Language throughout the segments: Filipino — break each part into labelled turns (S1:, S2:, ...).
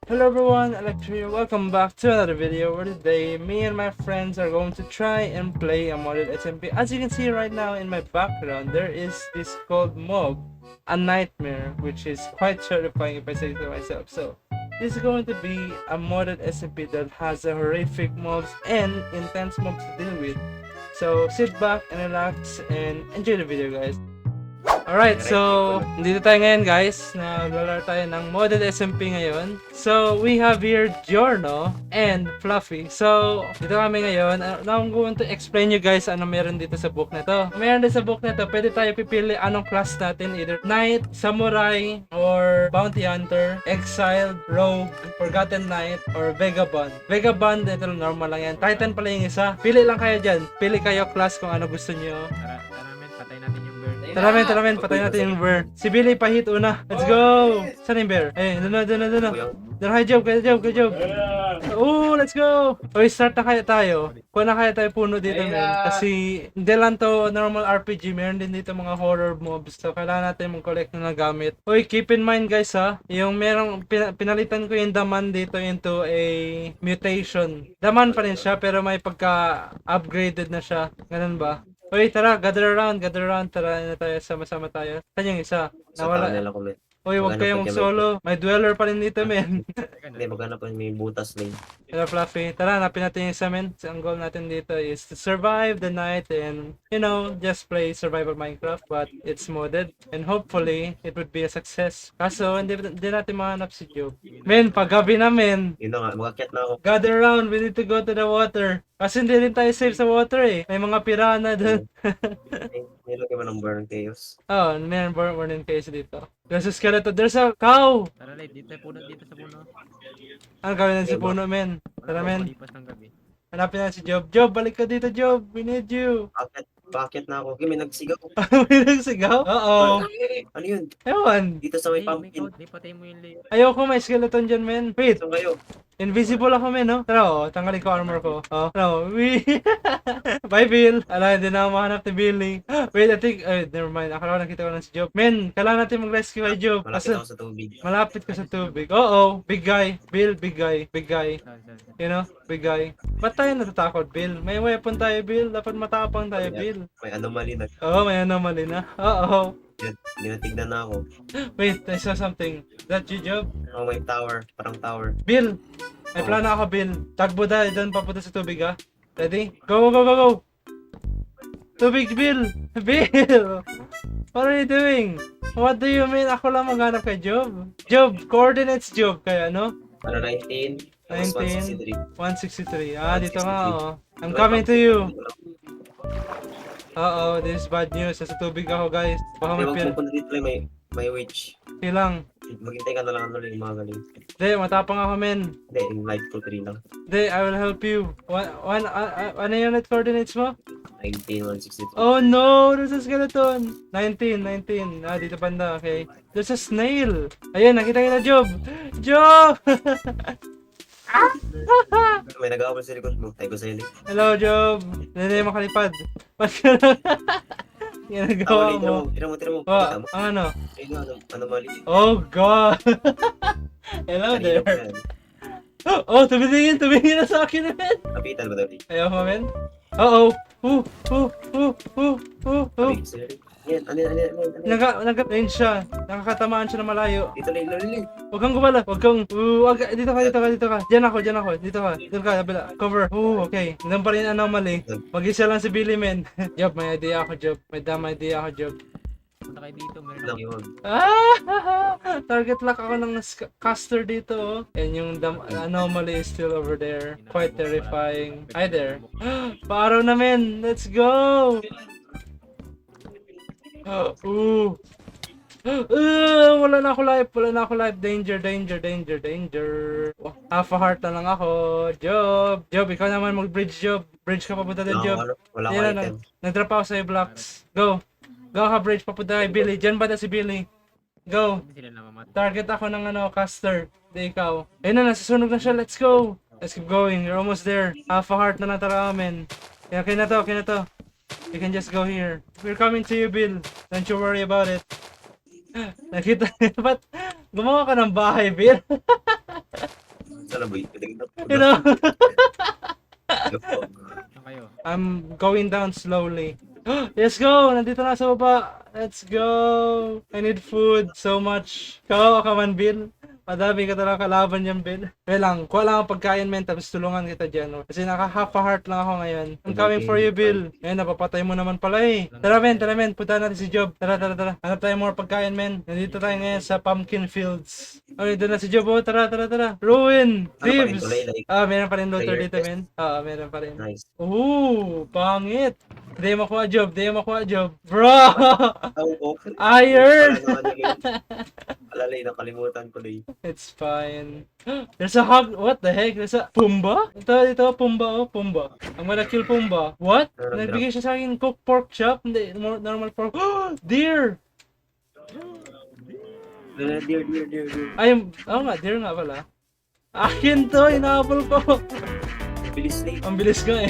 S1: Hello everyone, Electria. Welcome back to another video where today me and my friends are going to try and play a modded SMP. As you can see right now in my background, there is this called mob, a nightmare, which is quite terrifying if I say so myself. So this is going to be a modded SMP that has a horrific mobs and intense mobs to deal with. So sit back and relax and enjoy the video, guys. Alright, so dito tayo ngayon guys, naglalaro tayo ng modded SMP ngayon. So we have here Giorno and Fluffy. So dito kami ngayon. Now I'm going to explain you guys ano meron dito sa book na to. Meron din sa book na to, pwede tayo pipili anong class natin, either Knight, Samurai, or Bounty Hunter, Exiled, Rogue, Forgotten Knight, or Vagabond. Vagabond, ito lang, normal lang yan. Titan pala yung isa. Pili lang kayo dyan. Pili kayo class kung ano gusto nyo.
S2: Patay natin yung bird.
S1: Tara men, patay natin yung bear. Si Billy pa-hit una. Let's go! Saan yung bear? Eh, doon na. Doon, hi Job. Oh, let's go! Okay, start na kaya tayo. Kung na kaya tayo puno dito, men. Kasi hindi lang to normal RPG. Meron din dito mga horror mobs. So, kailangan natin mag-collect na gamit. Okay, keep in mind guys ha. Yung merong, pinalitan ko yung daman dito into a mutation. Daman pa rin siya, pero may pagka-upgraded na siya. Ganun ba? Uy, tara, gather around, tara na tayo, sama-sama tayo. Saan yung isa? Nawala. Uy, huwag kayong mag-solo. May dweller pa rin dito, men.
S3: Hindi, maghanap pa may butas na
S1: Tara, Fluffy. Tara, hanapin natin yung isa, men. Ang goal natin dito is to survive the night and, you know, just play survival Minecraft, but it's modded. And hopefully, it would be a success. Kaso, hindi natin mahanap si Job. Men, paggabi na, men.
S3: Yun na nga, magakyat na ako.
S1: Gather around, we need to go to the water. Kasi hindi rin tayo safe sa water eh. May mga piranha dun.
S3: Nilagay mo ng Burn Chaos.
S1: Oh, meron born in case dito. There's a skeleton. There's a cow!
S2: Tara, Light, dito sa puno.
S1: Ano gawin natin sa puno, men? Tara, men.
S2: Palipas ng gabi.
S1: Hanapin natin si Job. Job, balik ka dito, Job. We need you.
S3: Bakit na ako? Okay, may nagsigaw.
S1: May nagsigaw? Oo.
S3: Ano yun?
S1: Ewan.
S3: Dito sa may pumpkin.
S2: Di patay mo yung layer.
S1: Ayoko, may skeleton dyan, men. Wait,
S3: Saan kayo?
S1: invisible ako, men, no? Tara, oh. Tanggalin ko armor ko. Oh, no. Bye, Bill. Ala, hindi na ako mahanap ni Billy. Wait, I think, never mind. Akala ko nakita ko lang si Job. Men, kailangan natin mag-rescue kay Job.
S3: Malapit ako sa tubig.
S1: Malapit ka sa tubig. Oo, big guy. Bill, big guy. Big guy. You know, big guy. Ba't tayo natatakot, Bill? May weapon tayo, Bill. Dapat matapang tayo, Bill.
S3: May anomaly na.
S1: Oo, may anomaly na. Oo.
S3: Yan, ginatignan na ako.
S1: Wait, I saw something. That you, Job?
S3: Oh, may tower. Parang tower.
S1: Bill! May plano ako, Bill. Tagbo dahil doon papunta sa tubig, ha? Ready? Go! Tubig, Bill! Bill! What are you doing? What do you mean? Ako lang maghanap kay Job. Job, coordinates Job. Kaya, no?
S3: Ano, 19? Tapos
S1: 19. 163. Ah, dito nga, oh. I'm coming to you. Uh-oh, this is bad news. Sa tubig ako, guys. Baka may
S3: Huwag pupunta dito may witch.
S1: pilang.
S3: Maghintay ka na lang ano yung mga galing.
S1: Hindi, matapang ako, men.
S3: Hindi, yung light ko 3 lang.
S1: Hindi, I will help you. Ano yung net coordinates mo?
S3: 19, 162.
S1: Oh no! There's a skeleton! 19. Ah, dito banda, okay. There's a snail! Ayun, nakita kita, Job! Job!
S3: May nag-aawal sa likod mo. Tayo ko sa ilik.
S1: Hello, Job! Hindi na makalipad. Ba't ka na? Ginagawa mo.
S3: Tira mo.
S1: Oh,
S3: Kita mo.
S1: ang ano?
S3: Ayun, anomaly.
S1: Oh God! Hello
S3: Kanina
S1: there!
S3: pa yan.
S1: Oh, tumingin na sa akin, men!
S3: Kapitan ba daw?
S1: Ayaw mo, men? Uh-oh!
S3: Yan, ano.
S1: Nag-range siya. Nakakatamaan siya na malayo.
S3: Dito lang.
S1: Huwag kang gumala. Dito ka. Diyan ako. Dito ka. Doon ka, nabila. Cover. Okay. Nandun pa rin anomaly. Mag-isa lang si Billy, men. Job, may idea ako, Job. May damn idea ako, Job.
S2: Punta kayo dito, meron
S3: Lang
S2: ako.
S3: yun.
S1: Target lock ako ng caster dito, oh. And yung anomaly is still over there. Quite terrifying. Hi there. Paaraw na, men. Let's go! Wala na ako life. Danger. Oh, half a heart na lang ako. Job, ikaw naman mag-bridge, Job. Bridge ka papunta din, Job.
S3: Wala ko
S1: Yan,
S3: item.
S1: nag-drop ako sa blocks. Go ka, bridge papunta kay Billy. Diyan ba na si Billy? Go.
S2: Hindi sila namamatay.
S1: Target ako ng caster. Di ikaw. Ayun na, nasusunog na siya. Let's go. Let's keep going. You're almost there. Half a heart na natara amin. Okay na to. You can just go here. We're coming to you, Bill. Don't you worry about it. Nakita, ba't gumawa ka ng bahay, Bill?
S3: Alam mo, pitigil na.
S1: You know?
S2: Saan kayo?
S1: I'm going down slowly. Let's go! Nandito na sa baba. Let's go! I need food so much. Kawawa ka man, Bill. Madami ka talaga kalaban yan, Bill. Kaya lang, kuha lang ang pagkain, men, tapos tulungan kita dyan. Kasi naka-half a heart lang ako ngayon. I'm coming for you, Bill. Ngayon, napapatay mo naman pala eh. Tara, men. Punta natin si Job. Tara. Hanap tayo more pagkain, men. Nandito tayo ngayon sa pumpkin fields. Okay, doon na si Job. Oh, tara. Ruin! Thieves! Meron pa rin looter dito, men. Meron pa rin.
S3: Nice.
S1: Ooh, pangit. Di mo makuha job. Bro!
S3: Okay.
S1: Iron!
S3: Alalay, nakalimutan ko na.
S1: It's fine. There's a hog. What the heck? There's a Pumba? Ito, Pumba. Oh, Pumba. I'm gonna kill Pumba. What? Nagbigay siya sa akin cooked pork chop. Hindi, normal pork. Deer!
S3: Dear.
S1: Deer nga pala. Akin to, inaabol ko.
S3: Bilis na.
S1: Ang bilis ko eh.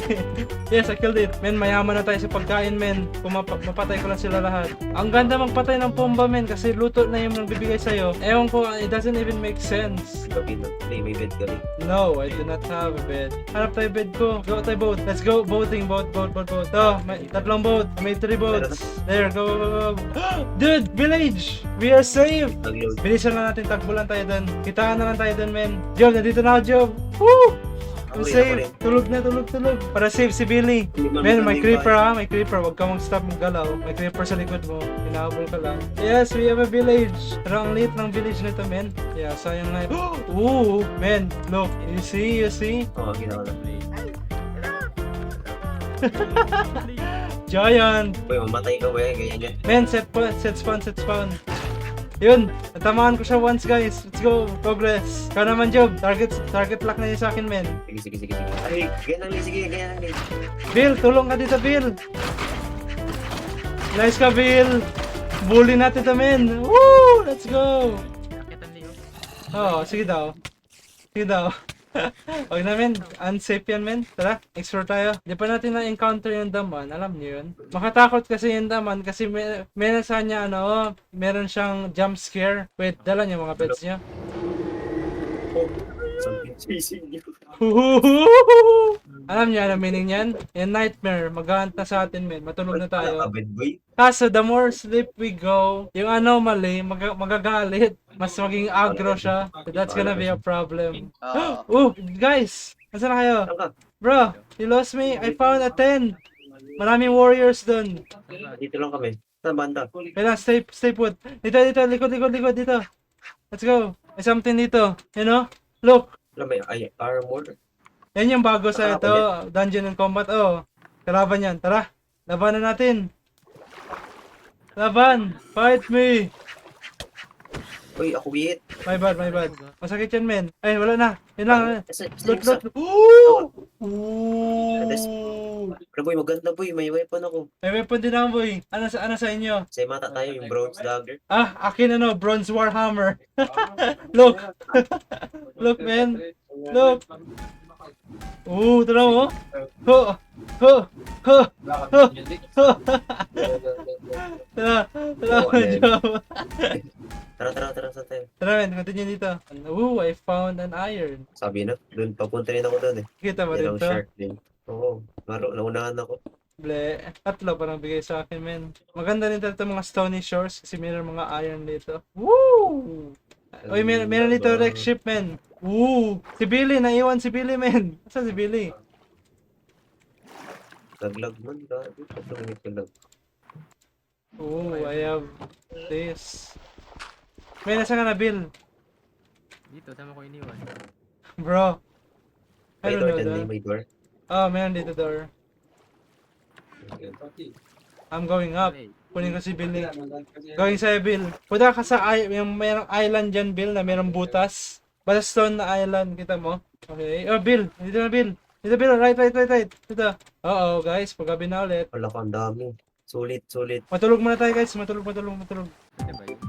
S1: Yes, I killed it. Men, mayaman na tayo sa pagkain, men. Mapatay ko lang sila lahat. Ang ganda magpatay ng Pumba, men, kasi luto na yung nagbibigay sa'yo. Ewan ko, it doesn't even make sense.
S3: Gabi na. May bed ka rin.
S1: No, I do not have a bed. Hanap tayo bed ko. Go tayo boat. Let's go boating. Boat. Oh, may tatlong boat. May 3 boats. There, go. Dude, village! We are safe!
S3: Nag-load.
S1: Bilisan lang natin, takbulan tayo dun. Kitaan na lang tayo dun, men. Job, nandito na ako, Job. Woo! I'm safe. Tulog. Para safe si Billy. Men, may creeper ha. May creeper. Huwag ka mag-stop mag-galaw. May creeper sa likod mo. Hinahabol ka lang. Yes, we have a village. Pero ang liit ng village nito, men. Yeah, sayang na. Ooh, men. Look. You see?
S3: Oo, ginawa na.
S1: Giant.
S3: Uy, mamatay ka ba yan? Ganyan yan.
S1: Men, set spawn. Yun, natamaan ko siya once, guys. Let's go, progress. Ikaw naman, Job. Target lock na yun sa akin, men.
S3: Sige. Ay, ganyan lang.
S1: Bill, tulong ka dito, Bill. Nice ka, Bill. Bully natin to, men. Woo! Let's go.
S2: Raketan niyo.
S1: Sige daw. Huwag na, men. Unsafe yan, men. Tara, explore tayo. Di pa natin na-encounter yung daman. Alam niyo yun. Makatakot kasi yung daman kasi meron sa niya, meron siyang jump scare. Wait, dala niyo mga pets niyo.
S3: Oh, something chasing you.
S1: Alam niyo ano meaning yan? Yung nightmare. Maghahunt na sa atin, men. Matulog na tayo.
S3: Kabed boy.
S1: Kaso, the more sleep we go, yung anomaly, magagalit. Mas maging aggro siya. So that's gonna be a problem. Guys! Nasaan na kayo?
S3: Saan ka?
S1: Bro, you lost me. I found a tent. Maraming warriors dun.
S3: Dito lang kami. Saan banda?
S1: Kailan, stay put. Dito, likod, dito. Let's go. May something dito. You know? Look.
S3: Alam mo, armor.
S1: Yan yung bago sa ito. Dungeon and Combat. Oh. Kalaban yan. Tara. Labanan natin. Laban. Fight me.
S3: Uy, ako wait.
S1: My bad. Masakit yan, men. Ay, wala na. Yun lang. Loot.
S3: Ano
S1: Ooh!
S3: boy, maganda boy. May weapon ako.
S1: May weapon din ako, boy. Ano sa inyo?
S3: Say mata tayo yung bronze dagger.
S1: Akin Bronze Warhammer. Look. Look, man. Look. Tara mo. Tara, Job.
S3: Tara sa tayo.
S1: Tara, men. Continue dito. I found an iron.
S3: Sabi na, doon papunta rin ako doon eh.
S1: Kita mo
S3: Yan ang
S1: dito?
S3: shark din. Oo, naunahan ako.
S1: Ble. Tatlo parang bigay sa akin, men. Maganda rin talaga mga stony shores kasi meron mga iron dito. Woo! Uy, meron dito wreck ship, men. Woo! Si Billy, naiwan si Billy, men. Saan si Billy?
S3: Naglag man, dahil. Patungit ka lang.
S1: I have this. Men, nasa ka na, Bill?
S2: Dito, sama ko iniwan.
S1: Bro. I
S3: May
S1: don't
S3: door
S1: know
S3: dyan,
S1: that.
S3: may door.
S1: Meron dito door. I'm going up.
S2: Hey,
S1: Kunin ko si Bill. Going sa'yo, Bill. Punta ka sa yung mayroong island dyan, Bill, na mayroong butas. Basta stone na island, kita mo? Okay. Bill. Dito na, Bill. Dito, Bill. Right. Dito. Guys. Paggabi na ulit.
S3: Wala ka, ang dami. Sulit.
S1: Matulog muna tayo, guys. Matulog.
S2: pwede ba yun?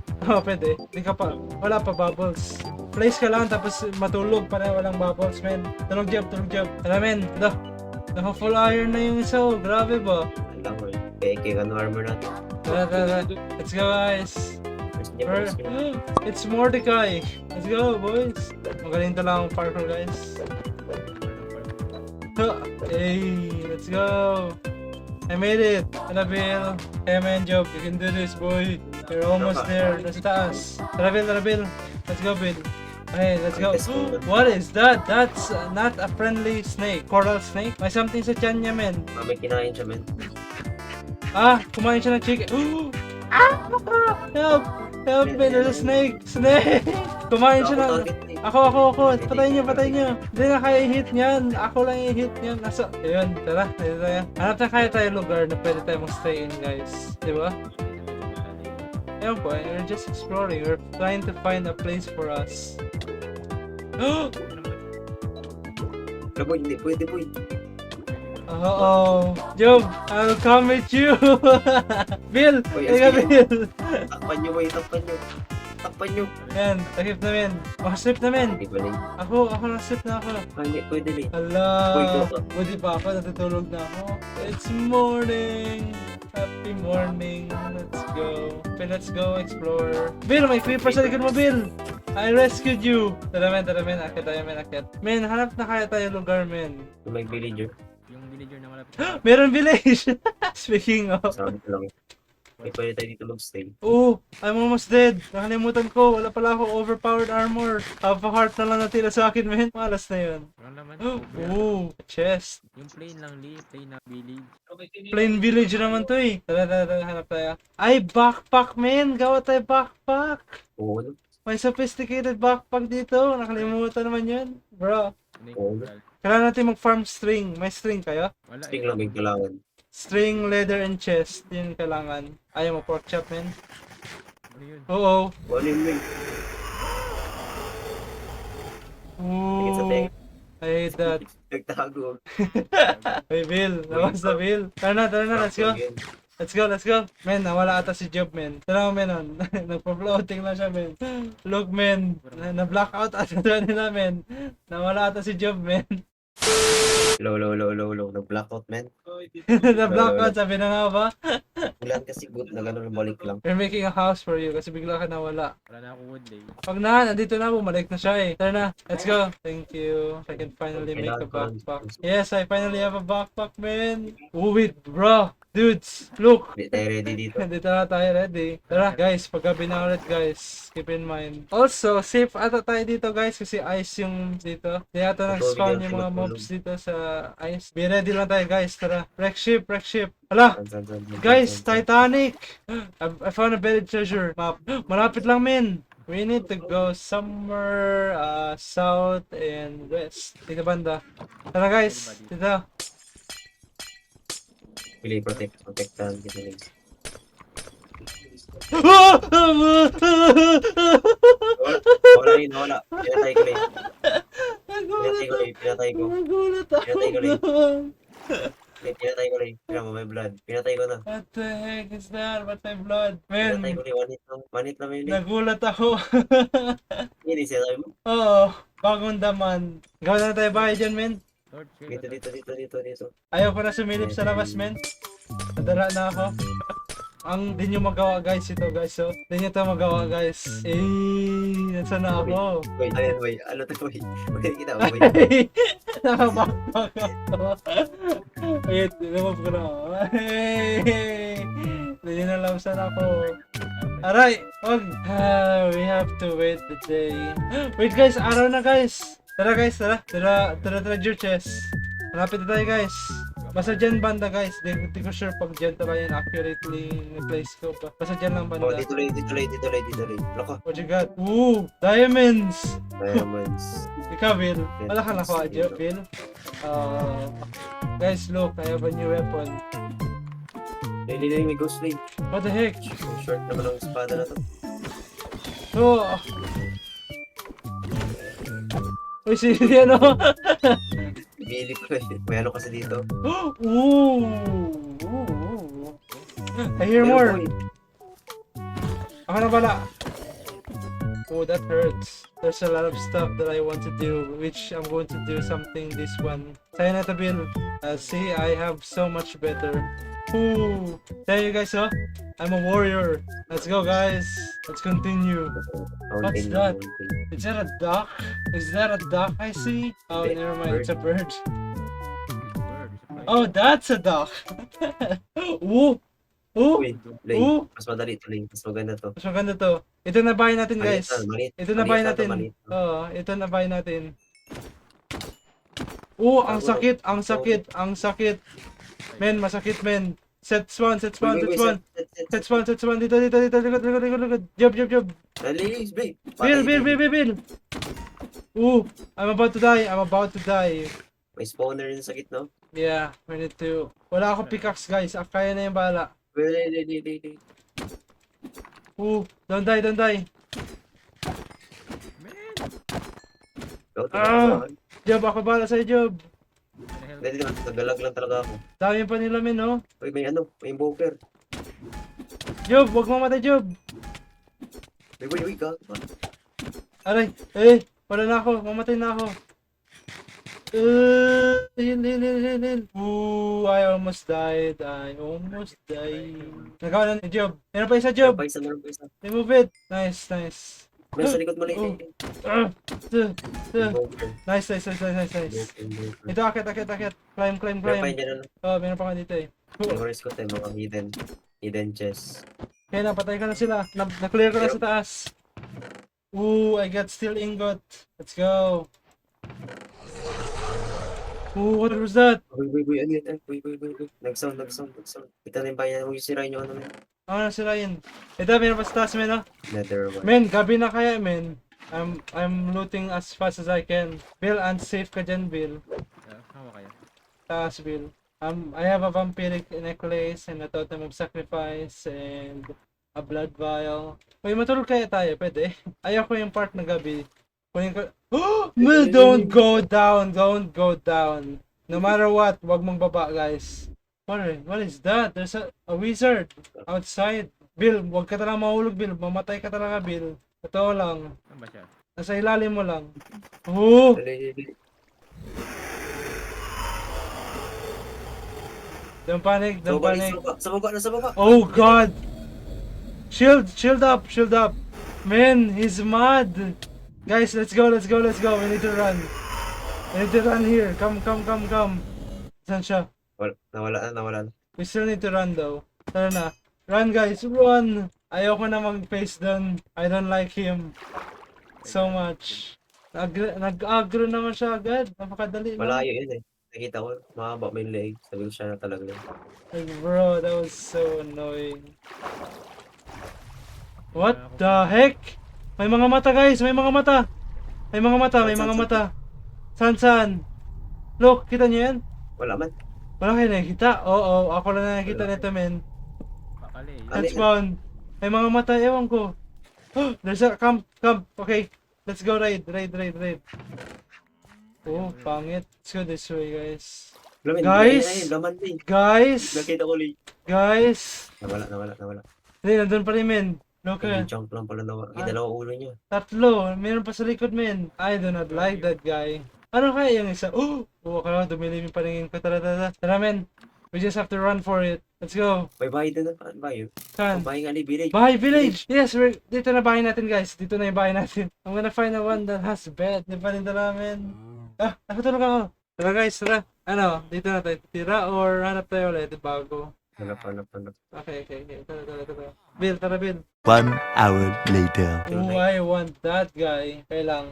S1: Pwede. Hindi ka pa. Wala pa bubbles. Place ka lang, tapos matulog para walang bubbles, men. Tulog job. Tara, men. Naka full iron na yung isa, grabe ba?
S3: Wala ko eh. Peke ka ng armor natin.
S1: Tara. Let's go, guys.
S3: Let's Hindi mo
S1: Where?
S3: gusto.
S1: It's Mordecai. Let's go, boys. Magaling talaga ang parkour, guys. Hey, let's go. I made it. Tarabil. Hey man, Job. You can do this, boy. You're almost there. Nasa taas. Tarabil. Let's go, Bill. Hey, let's go. What is that? That's not a friendly snake. Coral snake? May something sa tiyan niya, men.
S3: May kinain siya, men.
S1: Ah, kumain siya ng chicken. Help! Help me, there's a snake! Snake! Kumain siya ng... Ako. Patay niyo. Hindi na kaya i-hit niyan. Ako lang i-hit niyan. Nasa... Ayun, tara. Dito tayo. Hanap na kaya tayo lugar na pwede tayo mag-stay in, guys. Diba? Ayun po, we're just exploring. We're trying to find a place for us.
S3: Boy, hindi pwede, boy.
S1: Uh-oh. Job, I'll come with you. Bill!
S3: Uy,
S1: Teka,
S3: sige.
S1: Bill!
S3: Takpan nyo, boy. Takpan nyo.
S1: Yan, takip na men. Makaslip na men.
S3: Hindi pala yun.
S1: Ako naslip na ako.
S3: Hindi, pwede rin.
S1: Hala,
S3: Uy, go ka.
S1: buti pa ako, natutulog na ako. It's morning. Happy morning. Let's go explore. Bill, may creeper sa likod mo, Bill. I rescued you. Tara men. Akit tayo, men. Men, hanap na kaya tayo lugar, men.
S3: May villager.
S2: Yung villager na malapit.
S1: Meron village. Speaking of.
S3: Sabi ko lang. May pwede tayo dito mag-stay.
S1: Oh, I'm almost dead. Nakalimutan ko. Wala pala ako overpowered armor. Half a heart na lang natira sa akin, men. Malas na yun.
S2: Walang laman.
S1: Oh, chest.
S2: Yung plain lang, plain na village.
S1: Plain village naman to eh. Tara, hanap tayo. Ay, backpack, men. Gawa tayo backpack.
S3: Oo, no?
S1: May sophisticated backpack dito. Nakalimutan naman yun. Bro,
S3: Oo.
S1: kailangan natin mag-farm string. May string kayo?
S2: Wala
S3: String lang may kailangan.
S1: String, leather, and chest. Yun yung kailangan. Ayaw mo pork chop, men.
S2: Ano yun?
S1: Oo.
S3: Ano yun, men? Tingin sa
S1: Ooh.
S3: tek.
S1: I hate that.
S3: Nagtago.
S1: Hey, Bill. Labas na, Bill. Tara na. Let's go. Men, nawala ata si Job, men. Tara mo, men, on. Nagpa-floating lang siya, men. Look, men. Na-blackout ata nila, men. Nawala ata si Job, men.
S3: Low. Nag-blackout, man.
S1: Na-blackout, sabi na nga ba?
S3: Ulan kasi good na gano'n balik lang.
S1: We're making a house for you kasi bigla ka nawala.
S2: Wala na akong wood eh.
S1: Pag nandito na, bumalik na siya eh. Tara na, let's go. Thank you. I can finally make a backpack. Yes, I finally have a backpack, man. Oh, wait, bro. Dudes, look.
S3: Hindi tayo ready dito.
S1: Dito na tayo ready. Tara, guys, paggabi na ulit, guys. Keep in mind. Also, safe ata tayo dito, guys, kasi ice yung dito. Di ata nag-spawn yung mga mobs dito sa ice. Be ready lang tayo, guys. Tara, wreck ship. Hala! Guys, Titanic! I found a buried treasure map. Malapit lang, men. We need to go somewhere south and west. Dito banda. Tara, guys. Dito.
S3: Pili, protectan kita lang. Wala. Pinatay ko rin. Pinatay ko.
S1: Nagulat ako.
S3: Pinatay ko rin. Pinatay mo, may blood. Pinatay ko na.
S1: What the heck is that? What my blood? Man,
S3: Pinatay ko rin. One hit lang yun.
S1: nagulat ako.
S3: Hindi siya sabi mo.
S1: Oo, bagong daman. Gawa na tayo bahay dyan, men.
S2: Lord,
S3: Dito.
S1: Ayaw ko na sumilip sa labas, men. Nadara na ako. Ang di nyo magawa, guys, ito, guys, so. Di nyo ito magawa, guys. Nasaan na ako?
S3: Wait, ayan, wait. Ano to, wait. Wait, kita, wait.
S1: Ay, nakabakbak ako. Wait, lumab ko na ako. Hey, di nyo na alam saan ako. Aray, wag. We have to wait the day. Wait, guys, araw na, guys. Tara, guys, tara. Tara, treasure chest. Malapit na tayo, guys. Basta dyan banda, guys. Di ko sure pag dyan talaga yung accurately place ko. Basta dyan lang
S3: Oh,
S1: banda.
S3: dito lang. Loko.
S1: What you got? Ooh, diamonds!
S3: Diamonds.
S1: Ikaw, Bill. Wala ka nakuha, Bill. Guys, look. I have a new weapon.
S3: Hindi, may ghost blade.
S1: What the heck?
S3: Ang short naman ang espada na to.
S1: Oh! Uy, si ano?
S3: Bili ko eh. May ano kasi dito.
S1: Ooh! I hear more. Ako na bala. Oh, that hurts. There's a lot of stuff that I want to do, which I'm going to do something this one. Sa'yo na to, Bill. See, I have so much better. Ooh. Tell you guys, oh, I'm a warrior. Let's go, guys. Let's continue. What's
S3: Mountain,
S1: that?
S3: mountain.
S1: Is that a duck? Is that a duck I see? Oh,
S3: Hindi,
S1: never mind. It's a bird.
S2: Bird, surprise.
S1: Oh, that's a duck. Ooh. Ooh.
S3: Uy, Lay.
S1: Ooh.
S3: Mas madali to, Lay. Mas maganda to.
S1: Mas maganda to. Ito na bahay natin,
S3: Maliit
S1: guys.
S3: na, maliit.
S1: Ito na
S3: Maliit
S1: bahay
S3: na to,
S1: natin.
S3: maliit.
S1: Oo, ito na bahay natin. Oh, ang sakit, ang sakit, ang sakit. Men, masakit, men. Set spawn, set spawn, set spawn. Set spawn, set spawn. Dito, dito, dito. Likod, likod, likod, likod. Job, job, job.
S3: Dali, Bill.
S1: Bill, Bill, Bill, Bill, Bill. Ooh, I'm about to die. I'm about to die.
S3: May spawner rin sa gitna.
S1: Yeah, we need to. Wala ako pickaxe, guys. Kaya na yung bala.
S3: Lay.
S1: Ooh, don't die, don't die.
S2: Man!
S3: Go,
S1: Ah! Job, ako bala sa'yo, Job.
S2: Ano
S3: Dali naman, nagalag lang talaga ako.
S1: Dami pa nila, men, no?
S3: Uy, may ano, may invoker.
S1: Job, wag mamatay, Job.
S3: Uy, ka.
S1: Aray, wala na ako, mamatay na ako. Heal. Ooh, I almost died. Nagawa na ni Job. Meron pa isa, Job.
S3: Meron pa isa.
S1: Remove it. Nice, nice.
S3: May sa likod mo, Lay.
S1: Oh. Ah,
S3: Invoker.
S1: Nice.
S3: Invoker.
S1: Ito, akit. Climb.
S3: Meron pa yun dyan, ano?
S1: Oh, meron pa nga dito eh.
S3: Memories ko tayo, mga hidden chest.
S1: Kaya napatay ka na sila. Na-clear ko na sa taas. Ooh, I got steel ingot. Let's go. Ooh, what was that?
S3: Uy, ano yun? Uy. Nag-sound. Ito na yung bayan, huwag yung sirain yung ano, men.
S1: Ano sila yun? Ito, meron pa sa taas, men, oh.
S3: Nether one.
S1: Men, gabi na kaya, men. I'm looting as fast as I can. Bill, unsafe ka dyan, Bill.
S2: Hawa kaya.
S1: Taas, Bill. I have a vampiric necklace and a totem of sacrifice and a blood vial. Uy, matulog kaya tayo, pwede. Ayoko yung part na gabi. Kunin ko. Oh! Bill, don't go down. No matter what, wag mong baba, guys. What is that? There's a wizard outside. Bill, wag ka talaga mahulog, Bill. Mamatay ka talaga, Bill. Totoo lang.
S2: Saan ba siya?
S1: Nasa ilalim mo lang. Oh!
S3: Dali.
S1: Don't panic.
S3: Sa baba.
S1: Oh God! Shield up. Man, he's mad. Guys, let's go. We need to run here. Come. Saan siya?
S3: Nawala na.
S1: We still need to run though. Tara na. Run, guys, run! Ayoko na mag-face doon. I don't like him so much. Nag-agro naman siya agad. Napakadali. no?
S3: Malayo yun eh. Nakita ko, mahaba may leg. Sabi ko siya na talaga.
S1: Like, bro, that was so annoying. What the heck? May mga mata, guys. May mga mata. Saan? Look, kita niyo yan?
S3: Wala man.
S1: Wala kayo nakikita? Oo, ako lang nakikita nito, men.
S2: Bakali.
S1: Let's spawn. May mga mata, ewan ko. There's a camp. Okay, let's go raid. Oh, pangit. Let's go this way, guys.
S3: Laman,
S1: Guys!
S3: laman din.
S1: Guys!
S3: Nakita ko li.
S1: Guys!
S3: Nawala.
S1: Hindi, nandun pa rin, men. Look,
S3: Yung jump lang pala nawa. Yung dalawa ulo niya.
S1: tatlo. Meron pa sa likod, men. I do not like that guy. Ano kaya yung isa? Oh, akala ko dumilim yung paningin ko. Tara, men. We just have to run for it. Let's go.
S3: May bahay din na. Ano bahay yun?
S1: Saan?
S3: Ang bahay nga ni Village.
S1: Bahay village! Yes, dito na bahay natin, guys. Dito na yung bahay natin. I'm gonna find the one that has bed. Di ba nito namin? Nakatulog ako. Tara, guys, tara. Ano, dito na tayo tira or hanap tayo ulit bago.
S3: Hanap.
S1: Okay. Tara. Bill, tara, Bill.
S4: 1 hour later.
S1: Oh, I want that guy. Kailang.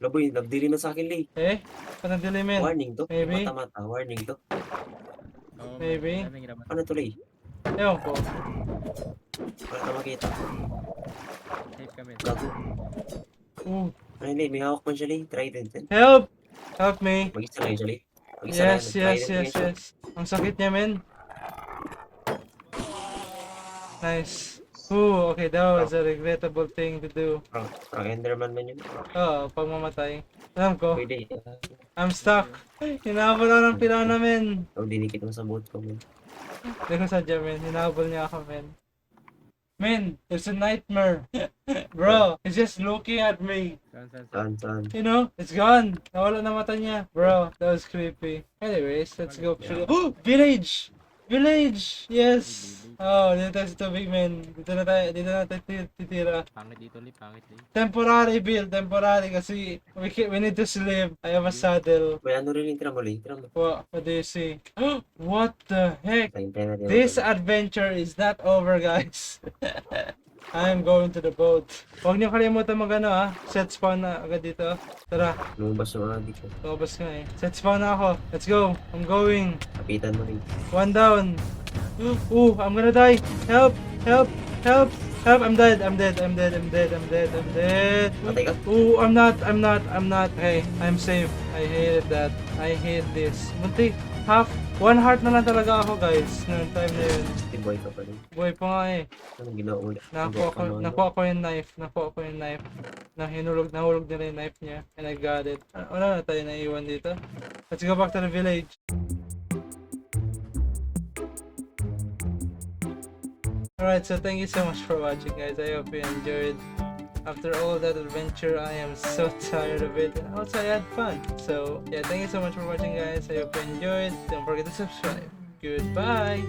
S3: Laboy, nagdili na sa akin li.
S1: Panagdilimin.
S3: Warning to.
S1: Maybe.
S3: Mata. Warning to.
S2: Oo,
S1: Maybe.
S2: daming raman.
S3: Ano to li?
S1: Ewan ko.
S3: Wala na makita.
S2: Safe kami.
S3: Gago. Ano li? May hawak man siya li. Trident.
S1: Help! Help me.
S3: Mag-isa lang siya li. Mag-isa lang.
S1: Yes. Ang sakit niya, men. Nice. Okay, that was a regrettable thing to do.
S3: Parang Enderman man yun.
S1: Oo, pag mamatay. Alam ko,
S3: Pwede.
S1: I'm stuck. Hinahabol ako ng pilaw namin.
S3: O, dinikit mo sa boat ko man.
S1: Hindi ko sadya, men. Hinahabol niya ako, men. Man, it's a nightmare. Bro, it's just looking at me.
S3: Saan?
S1: You know, it's gone. Nawala na mata niya. Bro, that was creepy. Anyways, let's go.
S3: Yeah.
S1: Oh, village! Village! Yes! Oh, dito tayo sa tubig, man. Dito na tayo titira.
S2: Pangit dito, Li. Pangit, Li.
S1: Temporary build, temporary kasi we need to sleep. I have a saddle.
S3: May ano rin yung tira mo, Lee. Tira mo.
S1: What do you see? What the heck?
S3: Tayo natin.
S1: This adventure is not over, guys. I'm going to the boat. Huwag niyo kalimutan set spawn na agad dito. Tara,
S3: Lumabas yung mga dito.
S1: lumabas nga eh. Set spawn na ako. Let's go. I'm going.
S3: Kapitan mo, Lee.
S1: One down. Ooh, I'm gonna die. Help! Help! Help! Help! I'm dead. I'm dead. I'm dead. I'm dead. I'm dead. I'm dead.
S3: Matay ka?
S1: Ooh, I'm not. Hey, I'm safe. I hated that. I hate this. Muntik. One heart na lang talaga ako, guys. Noong time na yun.
S3: Boy ka pa rin.
S1: Buhay pa nga eh.
S3: Anong ginawa ulit?
S1: Nakuha ko yung knife. Nahulog nila yung knife niya. And I got it. Wala na tayo naiwan dito. Let's go back to the village. Alright, so thank you so much for watching, guys. I hope you enjoyed. After all that adventure, I am so tired of it. And also, I had fun. So, yeah, thank you so much for watching, guys. I hope you enjoyed. Don't forget to subscribe. Goodbye.